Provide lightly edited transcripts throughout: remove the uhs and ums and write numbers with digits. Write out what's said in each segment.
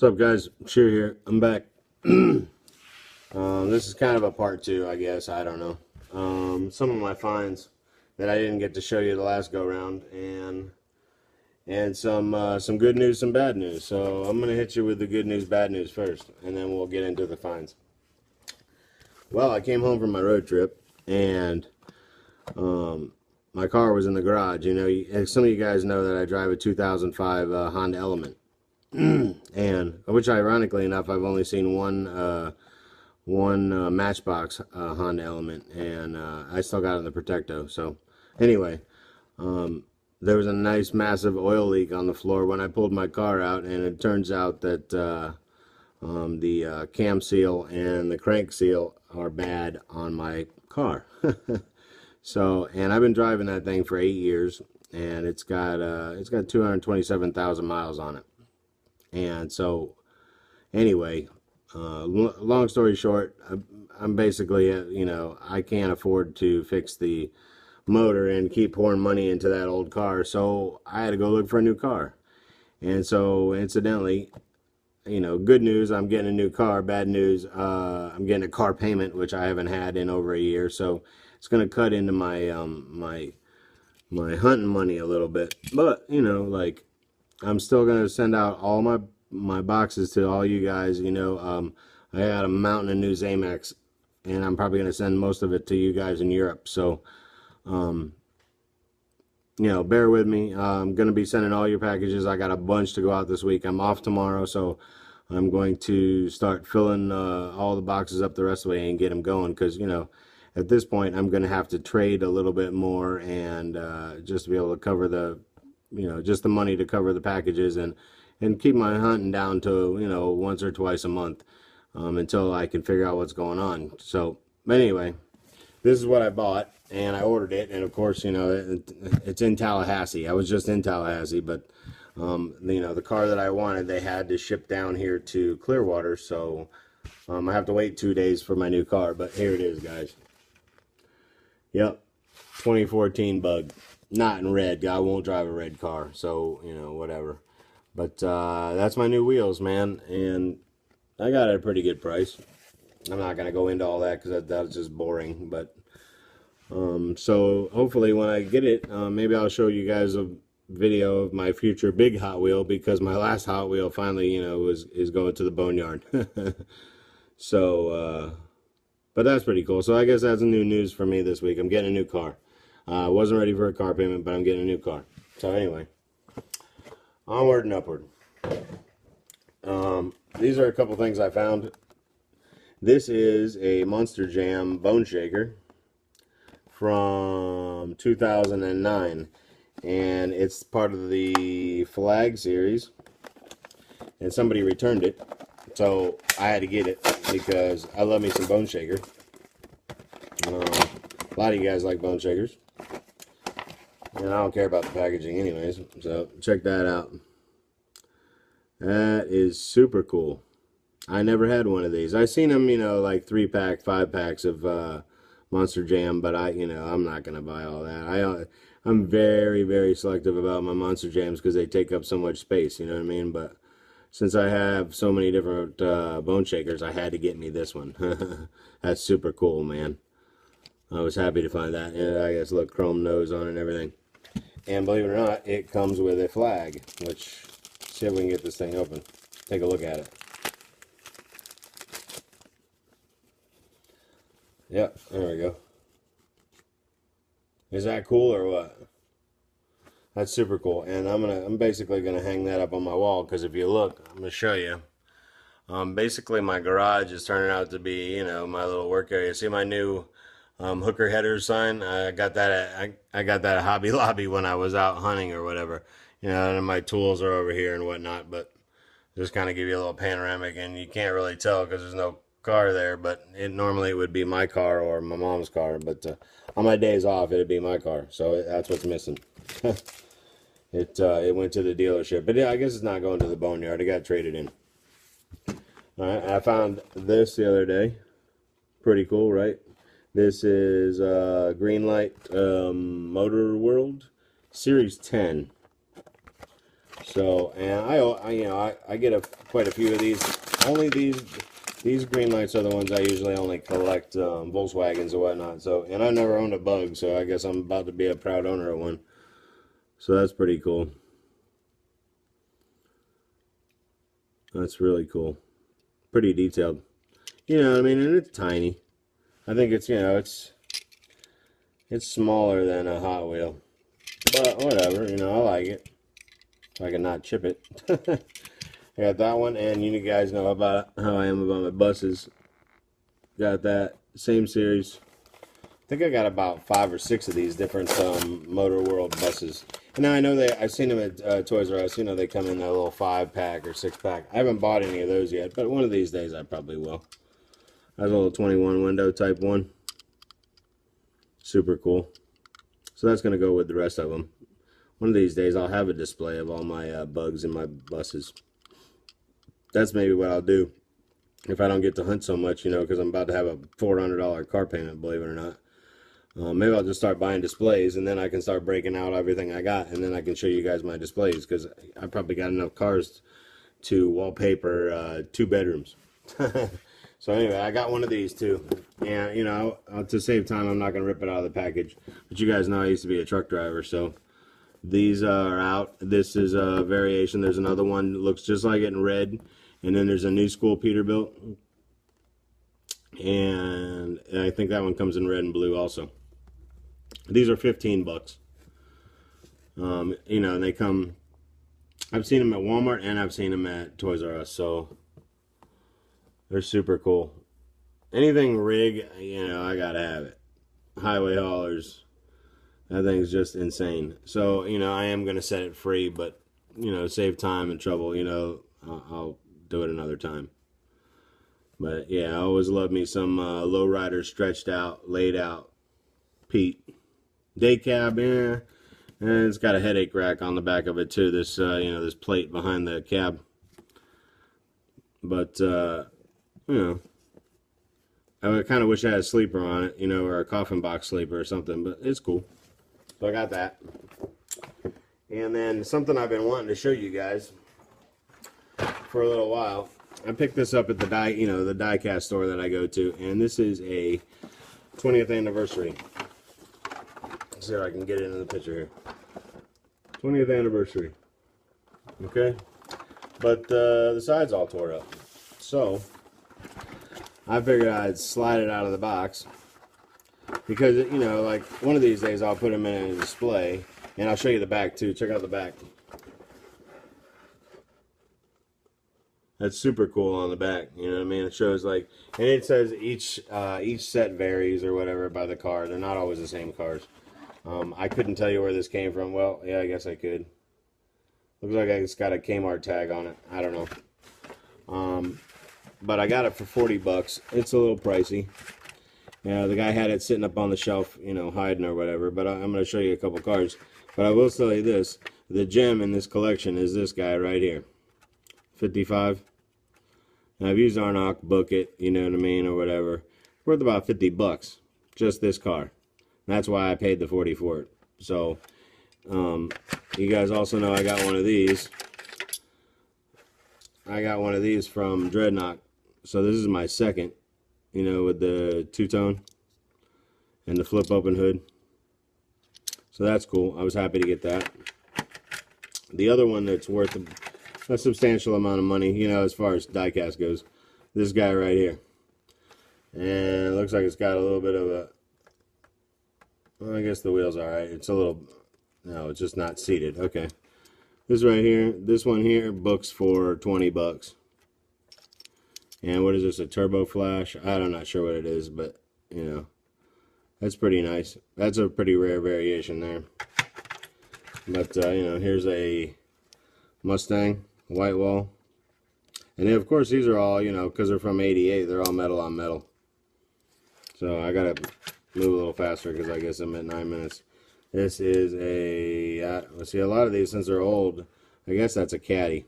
What's up, guys? Sheer here. I'm back. This is kind of a part two, I guess. I don't know. Some of my finds that I didn't get to show you the last go round, and some good news, some bad news. So I'm gonna hit you with the good news, bad news first, and then we'll get into the finds. Well, I came home from my road trip, and my car was in the garage. You know, some of you guys know that I drive a 2005 Honda Element. And which, ironically enough, I've only seen one Matchbox Honda Element, and I still got it in the Protecto. So anyway, there was a nice massive oil leak on the floor when I pulled my car out, and it turns out that the cam seal and the crank seal are bad on my car. So, and I've been driving that thing for 8 years, and it's got 227,000 miles on it. And so, anyway, long story short, I'm basically, you know, I can't afford to fix the motor and keep pouring money into that old car, so I had to go look for a new car. And so, incidentally, you know, good news, I'm getting a new car. Bad news, I'm getting a car payment, which I haven't had in over a year, so it's going to cut into my my hunting money a little bit. But, you know, like, I'm still going to send out all my boxes to all you guys. You know, I got a mountain of new Zamex, and I'm probably going to send most of it to you guys in Europe. So, you know, bear with me. I'm going to be sending all your packages. I got a bunch to go out this week. I'm off tomorrow, so I'm going to start filling all the boxes up the rest of the way and get them going, because, you know, at this point, I'm going to have to trade a little bit more, and just to be able to cover the, you know, just the money to cover the packages, and keep my hunting down to, you know, once or twice a month, until I can figure out what's going on. So, anyway, this is what I bought, and I ordered it, and of course, you know, it's in Tallahassee. I was just in Tallahassee, but, you know, the car that I wanted, they had to ship down here to Clearwater, so I have to wait 2 days for my new car, but here it is, guys. Yep, 2014 Bug. Not in red. I won't drive a red car, so, you know, whatever. But that's my new wheels, man, and I got it at a pretty good price. I'm not going to go into all that because that's just boring, but so hopefully when I get it, maybe I'll show you guys a video of my future big Hot Wheel, because my last Hot Wheel finally, you know, is going to the boneyard. So, but that's pretty cool. So I guess that's new news for me this week. I'm getting a new car. I wasn't ready for a car payment, but I'm getting a new car. So anyway, onward and upward. These are a couple things I found. This is a Monster Jam bone shaker from 2009, and it's part of the Flag series, and somebody returned it, so I had to get it because I love me some bone shaker. A lot of you guys like bone shakers, and I don't care about the packaging anyways, so check that out. That is super cool. I never had one of these. I've seen them, you know, like 3-pack, 5-packs of Monster Jam, but you know, I'm not gonna buy all that. I'm very, very selective about my Monster Jams because they take up so much space. You know what I mean? But since I have so many different bone shakers, I had to get me this one. That's super cool, man. I was happy to find that. And I guess, look, chrome nose on it and everything. And believe it or not, it comes with a flag, which, see if we can get this thing open. Take a look at it. Yep, there we go. Is that cool or what? That's super cool. And I'm basically gonna hang that up on my wall, because if you look, I'm gonna show you. Basically my garage is turning out to be, you know, my little work area. See my new hooker headers sign? I got that at Hobby Lobby when I was out hunting or whatever. You know, and my tools are over here and whatnot, but just kind of give you a little panoramic, and you can't really tell because there's no car there, but normally it would be my car or my mom's car, but on my days off it'd be my car, so that's what's missing. It went to the dealership, but yeah, I guess it's not going to the boneyard. It got traded in. Alright, I found this the other day. Pretty cool, right? This is Greenlight Motor World Series 10. So, and I get quite a few of these. Only these green lights are the ones I usually only collect, Volkswagens and whatnot. So, and I've never owned a Bug, so I guess I'm about to be a proud owner of one. So that's pretty cool. That's really cool. Pretty detailed. You know, I mean, and it's tiny. I think it's, it's smaller than a Hot Wheel. But whatever, I like it. If I can not chip it. I got that one, and you guys know about how I am about my buses. Got that same series. I think I got about 5 or 6 of these different Motor World buses. And now I know I've seen them at Toys R Us. They come in that little 5-pack or 6-pack. I haven't bought any of those yet, but one of these days I probably will. That's a little 21 window type one. Super cool. So that's going to go with the rest of them. One of these days I'll have a display of all my Bugs in my buses. That's maybe what I'll do if I don't get to hunt so much, because I'm about to have a $400 car payment, believe it or not. Maybe I'll just start buying displays, and then I can start breaking out everything I got, and then I can show you guys my displays, because I probably got enough cars to wallpaper 2 bedrooms. So anyway, I got one of these too. And, to save time, I'm not going to rip it out of the package. But you guys know I used to be a truck driver, so these are out. This is a variation. There's another one that looks just like it in red. And then there's a New School Peterbilt. And I think that one comes in red and blue also. These are 15 bucks. And they come, I've seen them at Walmart and I've seen them at Toys R Us, so they're super cool. Anything rig, I gotta have it. Highway haulers, that thing's just insane. So, I am gonna set it free, but, save time and trouble, I'll do it another time. But yeah, I always love me some lowrider stretched out, laid out Pete. Day cab, yeah. And it's got a headache rack on the back of it too. This this plate behind the cab. But I kind of wish I had a sleeper on it, or a coffin box sleeper or something, but it's cool. So I got that. And then something I've been wanting to show you guys for a little while. I picked this up at the the die-cast store that I go to, and this is a 20th anniversary. Let's see if I can get it in the picture here. 20th anniversary. Okay? But the side's all tore up. So, I figured I'd slide it out of the box. Because, like, one of these days I'll put them in a display, and I'll show you the back too. Check out the back. That's super cool on the back, you know what I mean? It shows and it says each set varies or whatever by the car. They're not always the same cars. I couldn't tell you where this came from. Well, yeah, I guess I could. Looks like it's got a Kmart tag on it. I don't know. But I got it for 40 bucks. It's a little pricey. Yeah, the guy had it sitting up on the shelf, hiding or whatever. But I'm going to show you a couple cars. But I will tell you this. The gem in this collection is this guy right here. 55. Now, I've used Arnock, Book It, you know what I mean, or whatever. It's worth about 50 bucks. Just this car. And that's why I paid the 40 for it. So, you guys also know I got one of these. I got one of these from Dreadnought. So this is my second, with the two-tone and the flip-open hood. So that's cool. I was happy to get that. The other one that's worth a substantial amount of money, as far as diecast goes, this guy right here. And it looks like it's got a little bit of a, well, I guess the wheel's alright. It's a little, no, it's just not seated. Okay. This right here, this one here, books for 20 bucks. And what is this, a turbo flash? I'm not sure what it is, but, that's pretty nice. That's a pretty rare variation there. But, here's a Mustang, white wall. And then, of course, these are all, because they're from 88, they're all metal on metal. So I gotta move a little faster because I guess I'm at 9 minutes. This is a, let's see, a lot of these, since they're old, I guess that's a Caddy.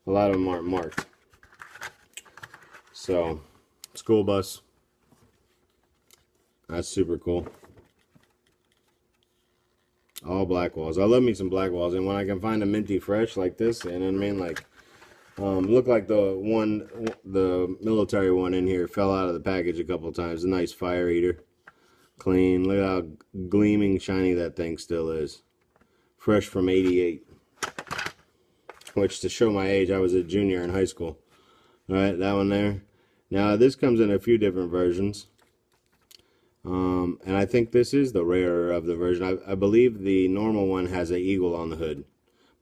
A lot of them aren't marked. So, school bus. That's super cool. All black walls. I love me some black walls, and when I can find a minty fresh like this, and I mean, like, look like the military one in here fell out of the package a couple times. A nice fire eater, clean. Look how gleaming, shiny that thing still is. Fresh from '88. Which, to show my age, I was a junior in high school. All right, that one there. Now this comes in a few different versions. And I think this is the rarer of the version. I believe the normal one has an eagle on the hood.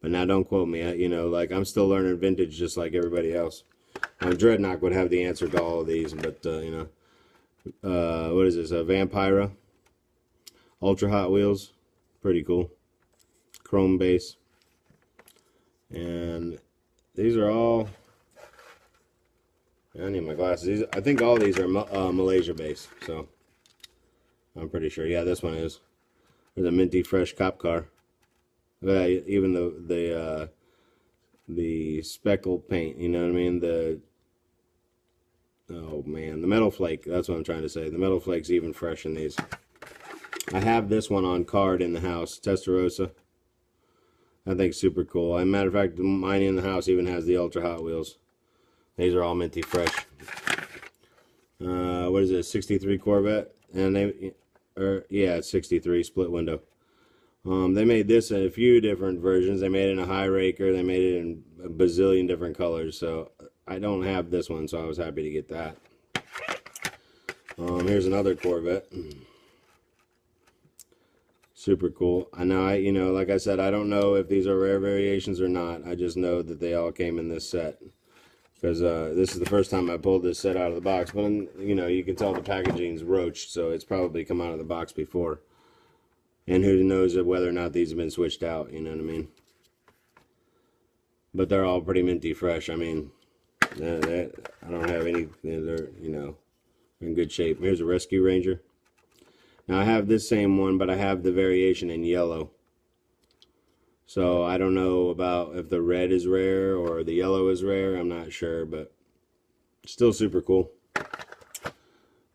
But now don't quote me. You know, like, I'm still learning vintage just like everybody else. Dreadnought would have the answer to all of these. But, you know. What is this? A Vampira. Ultra Hot Wheels. Pretty cool. Chrome base. And these are all... I need my glasses. I think all these are Malaysia based. So... I'm pretty sure. Yeah, this one is. There's a minty fresh cop car. Even the speckled paint. You know what I mean? Oh man, the metal flake. That's what I'm trying to say. The metal flake's even fresh in these. I have this one on card in the house. Testarossa. I think super cool. As a matter of fact, mine in the house even has the Ultra Hot Wheels. These are all minty fresh. What is it? 63 Corvette, and yeah, it's 63 split window. They made this in a few different versions. They made it in a high raker. They made it in a bazillion different colors. So I don't have this one, so I was happy to get that. Here's another Corvette. Super cool. I know, you know, like I said, I don't know if these are rare variations or not. I just know that they all came in this set. Because this is the first time I pulled this set out of the box. But, you know, you can tell the packaging's roached, so it's probably come out of the box before. And who knows whether or not these have been switched out, you know what I mean? But they're all pretty minty fresh. I mean, I don't have any, they're, you know, in good shape. Here's a Rescue Ranger. Now, I have this same one, but I have the variation in yellow. So I don't know about if the red is rare or the yellow is rare. I'm not sure, but still super cool.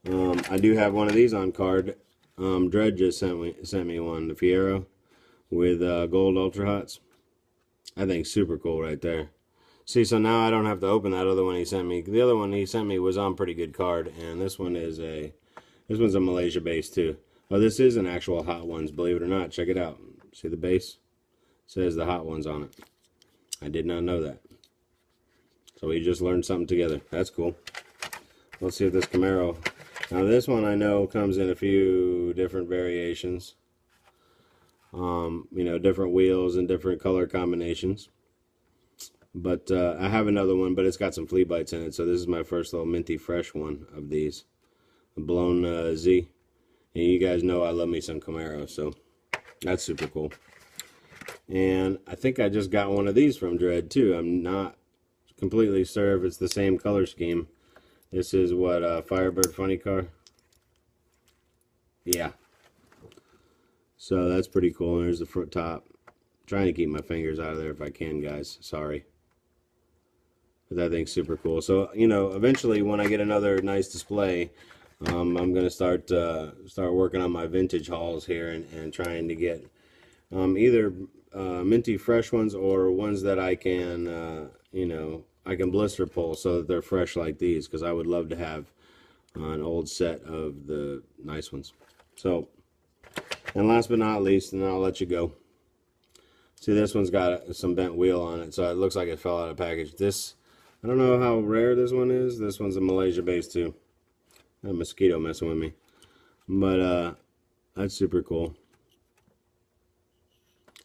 I do have one of these on card. Dread just sent me one, the Fiero with gold Ultra Hots. I think super cool right there. See, so now I don't have to open that other one he sent me. The other one he sent me was on pretty good card, and this one is this one's a Malaysia base too. Oh, this is an actual Hot Ones, believe it or not. Check it out. See the base? Says the Hot Ones on it. I did not know that. So we just learned something together. That's cool. Let's see if this Camaro... Now this one I know comes in a few different variations. You know, different wheels and different color combinations. But I have another one, but it's got some flea bites in it. So this is my first little minty fresh one of these. A blown Z. And you guys know I love me some Camaro, so that's super cool. And I think I just got one of these from Dread too. I'm not completely sure if it's the same color scheme. This is what, Firebird Funny Car? Yeah. So that's pretty cool. And there's the front top. I'm trying to keep my fingers out of there if I can, guys. Sorry. But that thing's super cool. So, you know, eventually when I get another nice display, I'm going to start working on my vintage hauls here and trying to get either minty fresh ones or ones that I can, you know, I can blister pull so that they're fresh like these, because I would love to have an old set of the nice ones. So, and last but not least, and then I'll let you go. See, this one's got some bent wheel on it, so it looks like it fell out of package. This, I don't know how rare this one is. This one's a Malaysia base too. That mosquito messing with me. But that's super cool.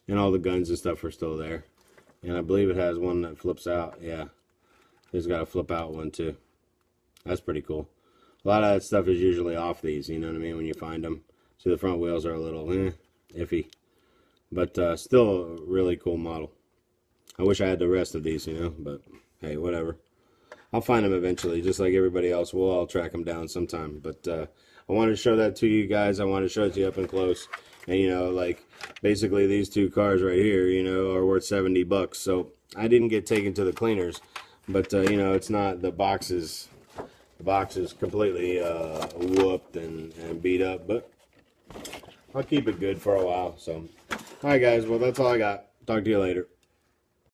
And all the guns and stuff are still there. And I believe it has one that flips out. Yeah. It's got a flip out one too. That's pretty cool. A lot of that stuff is usually off these, you know what I mean, when you find them. So the front wheels are a little iffy. But still a really cool model. I wish I had the rest of these, you know, but hey, whatever. I'll find them eventually, just like everybody else. We'll all track them down sometime. But I wanted to show that to you guys. I wanted to show it to you up and close. And, you know, like, basically these two cars right here, you know, are worth $70. So I didn't get taken to the cleaners. But, you know, it's not, the box is completely whooped and beat up. But I'll keep it good for a while. So All right, guys. Well, that's all I got. Talk to you later.